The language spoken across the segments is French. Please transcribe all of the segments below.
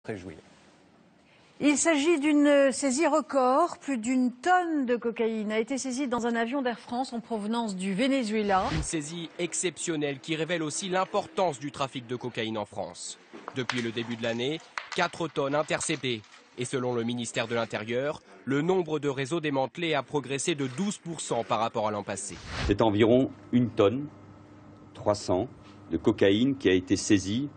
réjouir. Il s'agit d'une saisie record. Plus d'une tonne de cocaïne a été saisie dans un avion d'Air France en provenance du Venezuela. Une saisie exceptionnelle qui révèle aussi l'importance du trafic de cocaïne en France. Depuis le début de l'année, 4 tonnes interceptées. Et selon le ministère de l'Intérieur, le nombre de réseaux démantelés a progressé de 12% par rapport à l'an passé. C'est environ 1 tonne 300 de cocaïne qui a été saisie,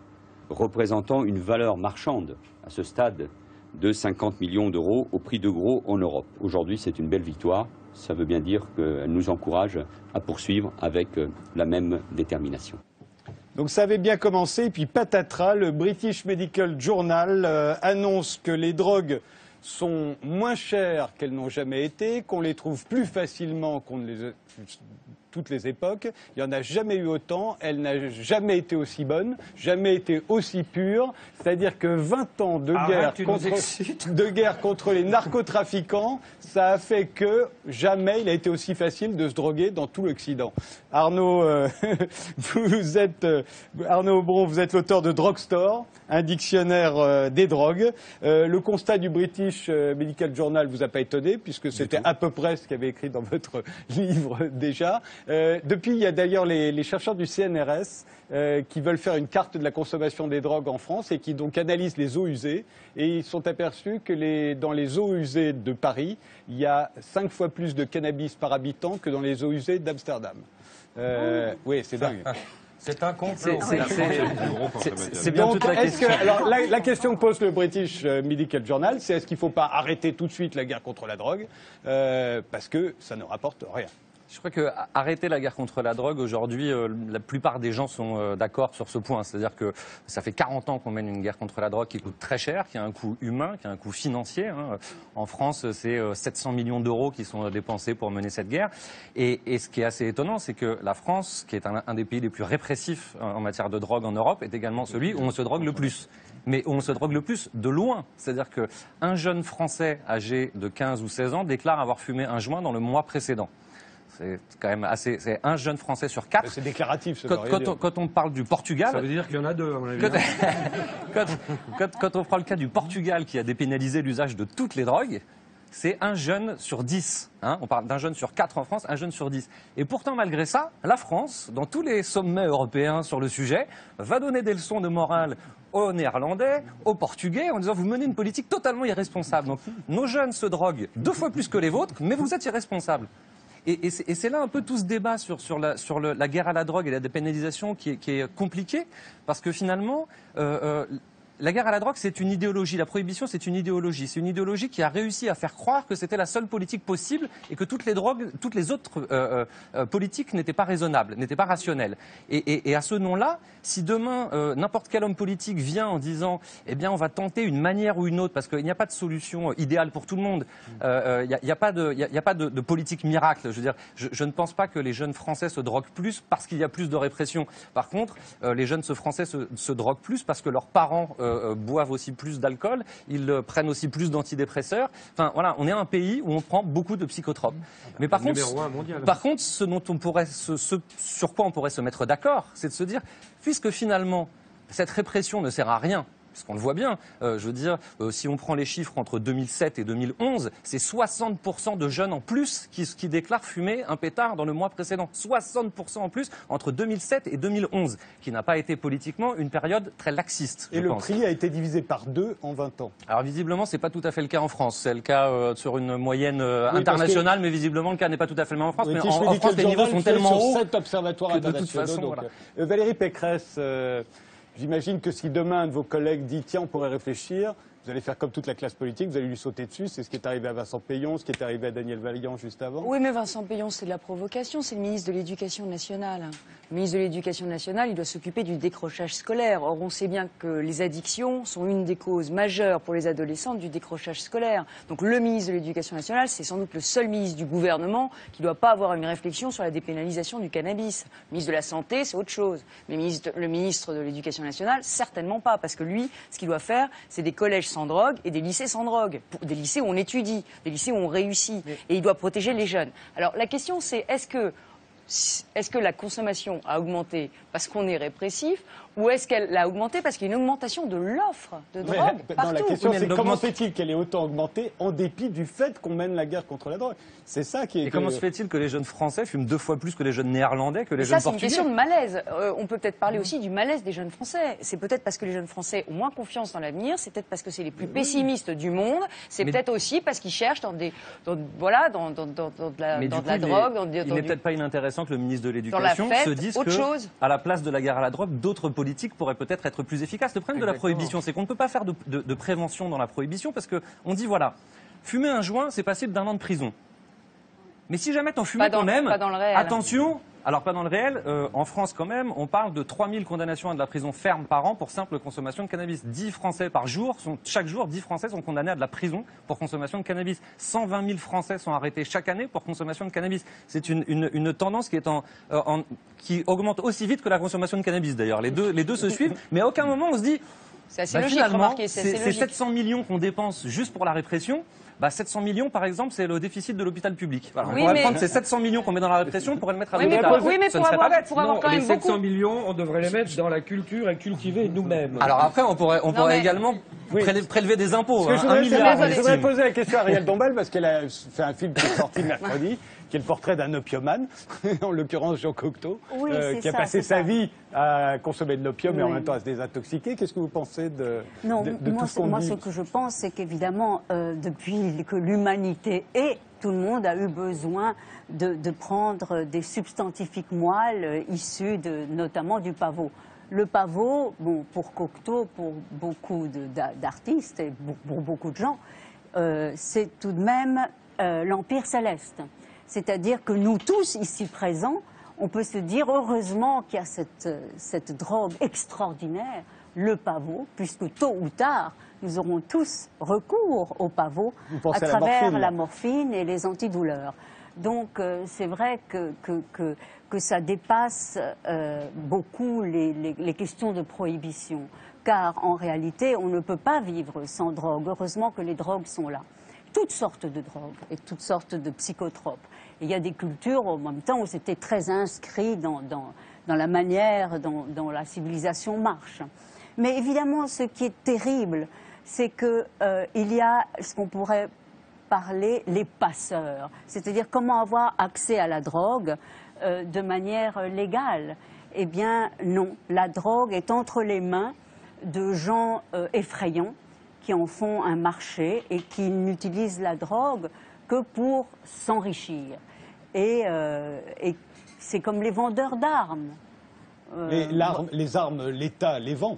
représentant une valeur marchande à ce stade de 50 millions d'euros au prix de gros en Europe. Aujourd'hui, c'est une belle victoire. Ça veut bien dire qu'elle nous encourage à poursuivre avec la même détermination. Donc ça avait bien commencé, et puis patatras, le British Medical Journal annonce que les drogues sont moins chères qu'elles n'ont jamais été, qu'on les trouve plus facilement qu'on toutes les époques. Il n'y en a jamais eu autant, elle n'a jamais été aussi bonne, jamais été aussi pure. C'est-à-dire que 20 ans de guerre contre les narcotrafiquants, ça a fait que jamais il a été aussi facile de se droguer dans tout l'Occident. Arnaud, Arnaud Aubron, vous êtes l'auteur de Drugstore, un dictionnaire des drogues. Le constat du British Medical Journal vous a pas étonné, puisque c'était à peu près ce qu'il y avait écrit dans votre livre déjà. Depuis, il y a d'ailleurs les chercheurs du CNRS qui veulent faire une carte de la consommation des drogues en France et qui donc analysent les eaux usées. Et ils sont aperçus que dans les eaux usées de Paris, il y a 5 fois plus de cannabis par habitant que dans les eaux usées d'Amsterdam. Oui, c'est dingue. C'est un complot. C'est bien toute la question. Alors, la question que pose le British Medical Journal, c'est est-ce qu'il ne faut pas arrêter tout de suite la guerre contre la drogue parce que ça ne rapporte rien. Je crois que arrêter la guerre contre la drogue, aujourd'hui, la plupart des gens sont d'accord sur ce point. C'est-à-dire que ça fait 40 ans qu'on mène une guerre contre la drogue qui coûte très cher, qui a un coût humain, qui a un coût financier. En France, c'est 700 millions d'euros qui sont dépensés pour mener cette guerre. Et ce qui est assez étonnant, c'est que la France, qui est un des pays les plus répressifs en matière de drogue en Europe, est également celui où on se drogue le plus. Mais on se drogue le plus de loin. C'est-à-dire qu'un jeune Français âgé de 15 ou 16 ans déclare avoir fumé un joint dans le mois précédent. C'est quand même assez. C'est un jeune Français sur 4. C'est déclaratif. Quand on parle du Portugal. Ça veut dire qu'il y en a 2, à mon avis. Quand on prend le cas du Portugal qui a dépénalisé l'usage de toutes les drogues, c'est un jeune sur 10. On parle d'un jeune sur 4 en France, un jeune sur 10. Et pourtant, malgré ça, la France, dans tous les sommets européens sur le sujet, va donner des leçons de morale aux Néerlandais, aux Portugais, en disant vous menez une politique totalement irresponsable. Donc, nos jeunes se droguent 2 fois plus que les vôtres, mais vous êtes irresponsables. Et c'est là un peu tout ce débat sur la guerre à la drogue et la dépénalisation qui est compliqué, parce que finalement, la guerre à la drogue, c'est une idéologie. La prohibition, c'est une idéologie. C'est une idéologie qui a réussi à faire croire que c'était la seule politique possible et que toutes les drogues, toutes les autres politiques n'étaient pas raisonnables, n'étaient pas rationnelles. Et à ce nom-là, si demain, n'importe quel homme politique vient en disant « Eh bien, on va tenter une manière ou une autre », parce qu'il n'y a pas de solution idéale pour tout le monde, il n'y a pas de politique miracle. Je veux dire, je ne pense pas que les jeunes Français se droguent plus parce qu'il y a plus de répression. Par contre, les jeunes Français se droguent plus parce que leurs parents boivent aussi plus d'alcool, ils prennent aussi plus d'antidépresseurs. Enfin, voilà, on est un pays où on prend beaucoup de psychotropes. Mais par contre, ce sur quoi on pourrait se mettre d'accord, c'est de se dire, puisque finalement, cette répression ne sert à rien, parce qu'on le voit bien, je veux dire, si on prend les chiffres entre 2007 et 2011, c'est 60% de jeunes en plus qui déclarent fumer un pétard dans le mois précédent. 60% en plus entre 2007 et 2011, qui n'a pas été politiquement une période très laxiste. Et le prix a été divisé par 2 en 20 ans. Alors visiblement, c'est pas tout à fait le cas en France. C'est le cas sur une moyenne internationale, mais visiblement, le cas n'est pas tout à fait le même en France. Mais en France, les niveaux sont tellement hauts. Sur 7 observatoires internationaux. Façon, donc, voilà. Valérie Pécresse... J'imagine que si demain un de vos collègues dit tiens, on pourrait réfléchir, vous allez faire comme toute la classe politique, vous allez lui sauter dessus. C'est ce qui est arrivé à Vincent Peillon, ce qui est arrivé à Daniel Valian juste avant. Oui, mais Vincent Peillon, c'est de la provocation. C'est le ministre de l'Éducation nationale. Le ministre de l'Éducation nationale, il doit s'occuper du décrochage scolaire. Or, on sait bien que les addictions sont une des causes majeures pour les adolescents du décrochage scolaire. Donc, le ministre de l'Éducation nationale, c'est sans doute le seul ministre du gouvernement qui ne doit pas avoir une réflexion sur la dépénalisation du cannabis. Le ministre de la Santé, c'est autre chose. Mais le ministre de l'Éducation nationale, certainement pas. Parce que lui, ce qu'il doit faire, c'est des collèges sans drogue et des lycées sans drogue. Des lycées où on étudie, des lycées où on réussit. Et il doit protéger les jeunes. Alors, la question, c'est est-ce que la consommation a augmenté parce qu'on est répressif ou est-ce qu'elle a augmenté parce qu'il y a une augmentation de l'offre de drogue partout? La question, Oui, mais c'est elle comment augmente. fait-il qu'elle ait autant augmenté en dépit du fait qu'on mène la guerre contre la drogue? C'est ça qui est... Et comment se fait-il que les jeunes Français fument 2 fois plus que les jeunes Néerlandais, que les Mais jeunes ça, c'est une Portugais? question de malaise. On peut peut-être parler aussi du malaise des jeunes Français. C'est peut-être parce que les jeunes Français ont moins confiance dans l'avenir, c'est peut-être parce que c'est les plus pessimistes du monde, c'est peut-être aussi parce qu'ils cherchent dans de la drogue, il n'est peut-être pas inintéressant que le ministre de dans la l'Éducation fête, se dise autre que, chose. à la place de la guerre à la drogue, d'autres politiques pourraient peut-être être plus efficaces. Le problème de la prohibition, c'est qu'on ne peut pas faire de prévention dans la prohibition parce qu'on dit, voilà, fumer un joint, c'est passible d'1 an de prison. Mais si jamais t'en fumais quand même, pas dans le réel. attention, alors pas dans le réel, en France quand même, on parle de 3000 condamnations à de la prison ferme par an pour simple consommation de cannabis. 10 Français par jour, chaque jour, 10 Français sont condamnés à de la prison pour consommation de cannabis. 120 000 Français sont arrêtés chaque année pour consommation de cannabis. C'est une tendance qui est qui augmente aussi vite que la consommation de cannabis d'ailleurs. Les deux se suivent, mais à aucun moment on se dit, C'est assez logique, finalement, remarquez, c'est assez ces logique. 700 millions qu'on dépense juste pour la répression, 700 millions, par exemple, c'est le déficit de l'hôpital public. Voilà, Oui, on pourrait mais- prendre ces 700 millions qu'on met dans la répression pour le mettre à Oui, mais l'hôpital. pour- oui, mais Ce pour ne serait avoir- pas bête. pour avoir quand les même 700 beaucoup. millions, on devrait les mettre dans la culture et cultiver nous-mêmes. Alors après, on pourrait mais- également prélever des impôts. Ce que je Un voudrais, milliard, on je voudrais estime. poser la question à Ariel Dombal parce qu'elle a fait un film qui est sorti mercredi, qui est le portrait d'un opiomane, en l'occurrence Jean Cocteau, Oui, c'est qui a ça, passé c'est sa ça. vie à consommer de l'opium et en Oui. même temps à se désintoxiquer. Qu'est-ce que vous pensez de Non, tout moi, ce qu'on dit ce que je pense, c'est qu'évidemment, depuis que l'humanité est, tout le monde a eu besoin de prendre des substantifiques moelles issus notamment du pavot. Le pavot, bon, pour Cocteau, pour beaucoup d'artistes et pour beaucoup de gens, c'est tout de même l'Empire céleste. C'est-à-dire que nous tous ici présents, on peut se dire heureusement qu'il y a cette drogue extraordinaire, le pavot, puisque tôt ou tard, nous aurons tous recours au pavot Vous à pensez à la travers morphine, là. la morphine et les antidouleurs. Donc c'est vrai que ça dépasse beaucoup les questions de prohibition. Car en réalité, on ne peut pas vivre sans drogue. Heureusement que les drogues sont là. Toutes sortes de drogues et toutes sortes de psychotropes. Et il y a des cultures, en même temps, où c'était très inscrit dans la manière dont la civilisation marche. Mais évidemment, ce qui est terrible, c'est qu'il y a ce qu'on pourrait parler les passeurs. C'est-à-dire comment avoir accès à la drogue de manière légale. Eh bien, non. La drogue est entre les mains de gens effrayants qui en font un marché et qui n'utilisent la drogue que pour s'enrichir. Et c'est comme les vendeurs d'armes. les armes, l'État les vend.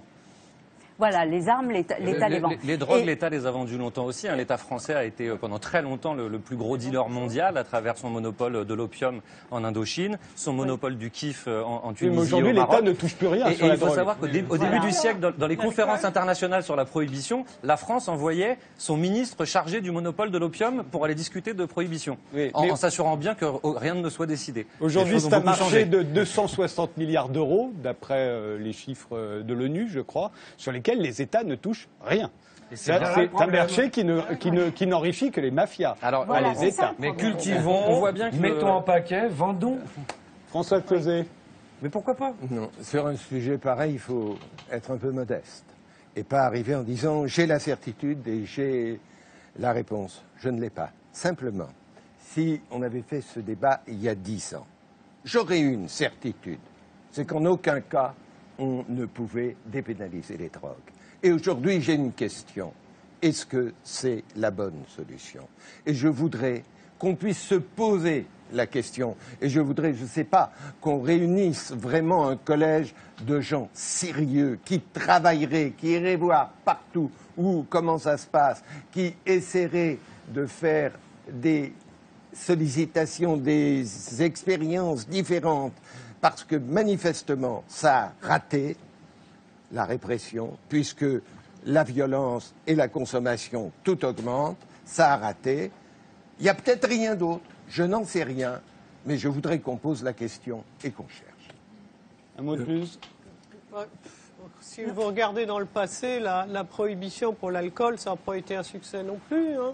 Voilà, les armes, l'État les vend. Les drogues, Et- l'État les a vendues longtemps aussi. Hein. L'État français a été pendant très longtemps le plus gros dealer mondial à travers son monopole de l'opium en Indochine, son monopole du kiff en Mais Tunisie, aujourd'hui, au l'État Maroc. ne touche plus rien Et sur la il faut drogue. savoir qu'au début du siècle, dans les conférences internationales sur la prohibition, la France envoyait son ministre chargé du monopole de l'opium pour aller discuter de prohibition, Oui, mais- en s'assurant bien que rien ne soit décidé. Aujourd'hui, Les choses c'est ont un beaucoup marché changé. de 260 milliards d'euros, d'après les chiffres de l'ONU, je crois, sur lesquels les États ne touchent rien. C'est un marché qui n'enrichit que les mafias, Alors, pas Voilà, les c'est ça États. le Mais problème. cultivons, On voit bien que mettons en paquet, vendons. François Closet. Mais pourquoi pas? Non, sur un sujet pareil, il faut être un peu modeste et pas arriver en disant j'ai la certitude et j'ai la réponse. Je ne l'ai pas. Simplement, si on avait fait ce débat il y a 10 ans, j'aurais eu une certitude. C'est qu'en aucun cas, on ne pouvait dépénaliser les drogues. Et aujourd'hui, j'ai une question. Est-ce que c'est la bonne solution? Et je voudrais qu'on puisse se poser la question. Et je voudrais, je ne sais pas, qu'on réunisse vraiment un collège de gens sérieux qui travailleraient, qui iraient voir partout où, comment ça se passe, qui essaieraient de faire des sollicitations, des expériences différentes, parce que manifestement, ça a raté la répression, puisque la violence et la consommation, tout augmente, ça a raté. Il n'y a peut-être rien d'autre, je n'en sais rien, mais je voudrais qu'on pose la question et qu'on cherche. Un mot de plus? Ouais. Si vous regardez dans le passé, la prohibition pour l'alcool, ça n'a pas été un succès non plus. Hein.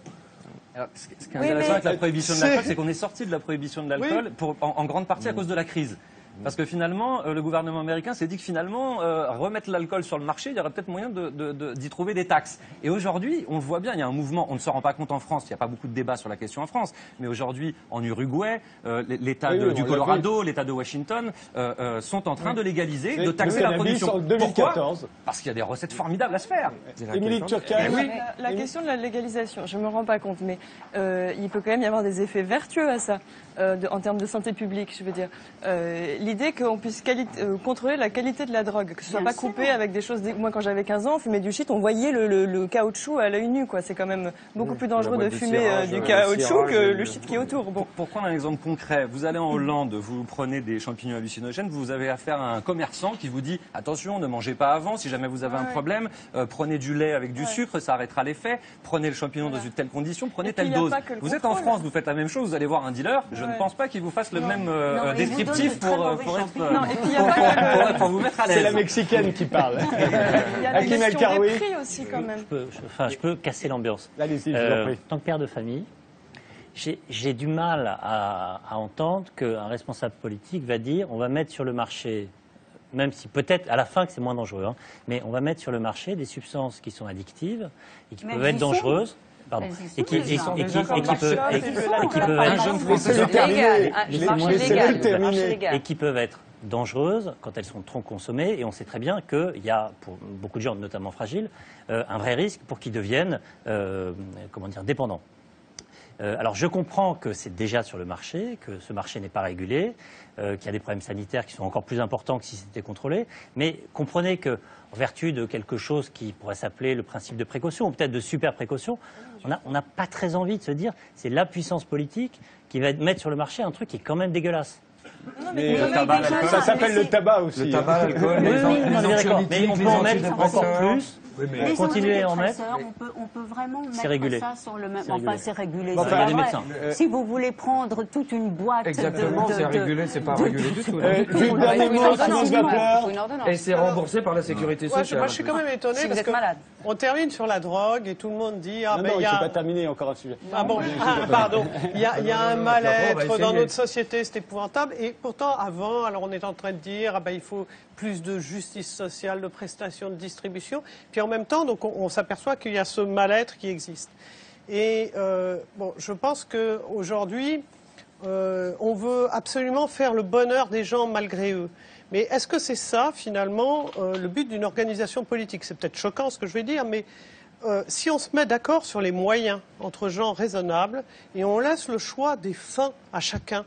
Alors, ce qui est Oui, intéressant mais- avec la prohibition de l'alcool, c'est qu'on est sorti de la prohibition de l'alcool en grande partie à cause de la crise. Parce que finalement, le gouvernement américain s'est dit que finalement, remettre l'alcool sur le marché, il y aurait peut-être moyen d'y trouver des taxes. Et aujourd'hui, on le voit bien, il y a un mouvement, on ne se rend pas compte en France, il n'y a pas beaucoup de débats sur la question en France, mais aujourd'hui, en Uruguay, l'État du Colorado, l'État de Washington sont en train de légaliser, de taxer la production. En 2014. Pourquoi ? Parce qu'il y a des recettes formidables à se faire. Émilie Turckheim. Oui. La question de la légalisation, je ne me rends pas compte, mais il peut quand même y avoir des effets vertueux à ça, en termes de santé publique, je veux dire. L'idée qu'on puisse contrôler la qualité de la drogue, que ce soit pas coupé avec des choses... Moi, quand j'avais 15 ans, on fumait du shit, on voyait le caoutchouc à l'œil nu, quoi. C'est quand même beaucoup plus dangereux de fumer du caoutchouc que le shit qui est autour. Bon. Pour prendre un exemple concret, vous allez en Hollande, vous prenez des champignons hallucinogènes, vous avez affaire à un commerçant qui vous dit attention, ne mangez pas avant, si jamais vous avez un problème, prenez du lait avec du sucre, ça arrêtera l'effet, prenez le champignon dans une telle condition, prenez telle dose. Vous êtes en France, vous faites la même chose, vous allez voir un dealer, je ne pense pas qu'il vous fasse le même descriptif pour vous mettre à l'aise. C'est la Mexicaine qui parle. Il y a des questions des prix aussi, quand même. Je peux casser l'ambiance. Allez-y, je vous en prie. En tant que père de famille, j'ai du mal à entendre qu'un responsable politique va dire on va mettre sur le marché, même si peut-être à la fin que c'est moins dangereux, hein, mais on va mettre sur le marché des substances qui sont addictives et qui peuvent être dangereuses. Pardon. Et qui peuvent être dangereuses quand elles sont trop consommées. Et on sait très bien qu'il y a, pour beaucoup de gens, notamment fragiles, un vrai risque pour qu'ils deviennent dépendants. Alors je comprends que c'est déjà sur le marché, que ce marché n'est pas régulé, qu'il y a des problèmes sanitaires qui sont encore plus importants que si c'était contrôlé, mais comprenez que, en vertu de quelque chose qui pourrait s'appeler le principe de précaution, ou peut-être de super précaution, on n'a pas très envie de se dire c'est la puissance politique qui va mettre sur le marché un truc qui est quand même dégueulasse. Non, mais ça s'appelle le tabac aussi. Le tabac, l'alcool, mais on peut en mettre encore plus. Oui, mais continuer à en mettre. On peut vraiment mettre ça sur le même. Enfin, c'est régulé. Enfin, il y a des médecins. Si vous voulez prendre toute une boîte. Exactement, c'est régulé, c'est pas régulé du tout. Et c'est remboursé par la sécurité sociale. Moi, je suis quand même étonné parce qu'on termine sur la drogue et tout le monde dit non, il ne faut pas terminer encore un sujet. Ah bon, pardon. Il y a un mal-être dans notre société, c'est épouvantable. Et pourtant, avant, alors on est en train de dire il faut plus de justice sociale, de prestations, de distribution. Puis en même temps, donc on s'aperçoit qu'il y a ce mal-être qui existe. Et je pense qu'aujourd'hui, on veut absolument faire le bonheur des gens malgré eux. Mais est-ce que c'est ça, finalement, le but d'une organisation politique? C'est peut-être choquant ce que je vais dire, mais si on se met d'accord sur les moyens entre gens raisonnables et on laisse le choix des fins à chacun.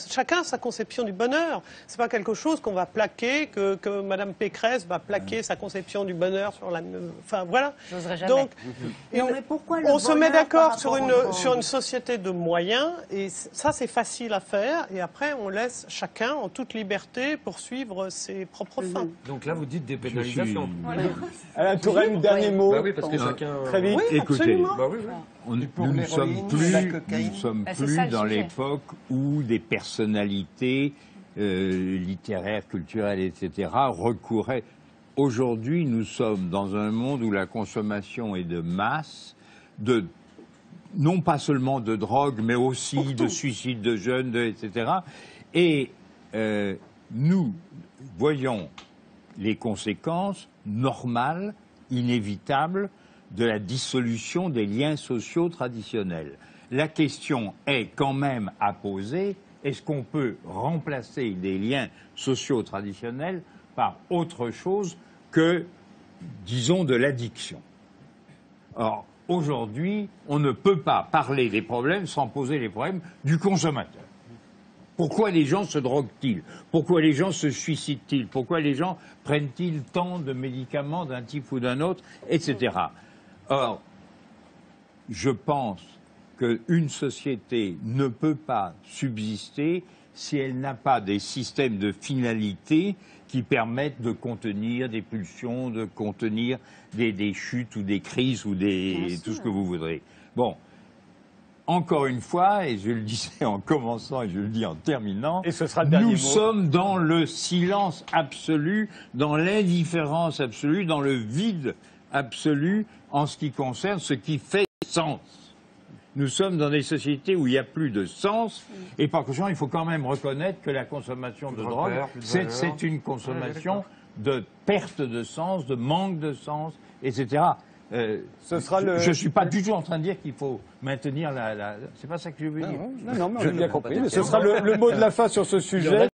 Chacun a sa conception du bonheur. C'est pas quelque chose qu'on va plaquer, que Mme Pécresse va plaquer sa conception du bonheur sur la... Enfin, voilà. J'oserais jamais. Donc, mais pourquoi on se met d'accord sur une société de moyens, et ça, c'est facile à faire, et après, on laisse chacun, en toute liberté, poursuivre ses propres fins. Donc là, vous dites dépénalisation. Alain Touraine, dernier mot. Oui, parce que chacun... Très vite. Oui, écoutez, absolument. Nous ne sommes plus dans l'époque où des personnalités littéraires, culturelles, etc. recouraient. Aujourd'hui, nous sommes dans un monde où la consommation est de masse, non pas seulement de drogue, mais aussi de suicides de jeunes, etc. Et nous voyons les conséquences normales, inévitables, de la dissolution des liens sociaux traditionnels. La question est quand même à poser, est-ce qu'on peut remplacer des liens sociaux traditionnels par autre chose que, disons, de l'addiction? Or, aujourd'hui, on ne peut pas parler des problèmes sans poser les problèmes du consommateur. Pourquoi les gens se droguent-ils? Pourquoi les gens se suicident-ils? Pourquoi les gens prennent-ils tant de médicaments d'un type ou d'un autre, etc. Or, je pense qu'une société ne peut pas subsister si elle n'a pas des systèmes de finalité qui permettent de contenir des pulsions, de contenir des chutes ou des crises ou tout ce que vous voudrez. Bon, encore une fois, et je le disais en commençant et je le dis en terminant, et ce sera le dernier mot. Nous sommes dans le silence absolu, dans l'indifférence absolue, dans le vide absolu en ce qui concerne ce qui fait sens. Nous sommes dans des sociétés où il n'y a plus de sens. Et par conséquent, il faut quand même reconnaître que la consommation de drogue, c'est une consommation de perte de sens, de manque de sens, etc. Je ne suis pas du tout en train de dire qu'il faut maintenir c'est pas ça que je veux dire. Non, mais on a bien compris. Ce sera le mot de la fin sur ce sujet.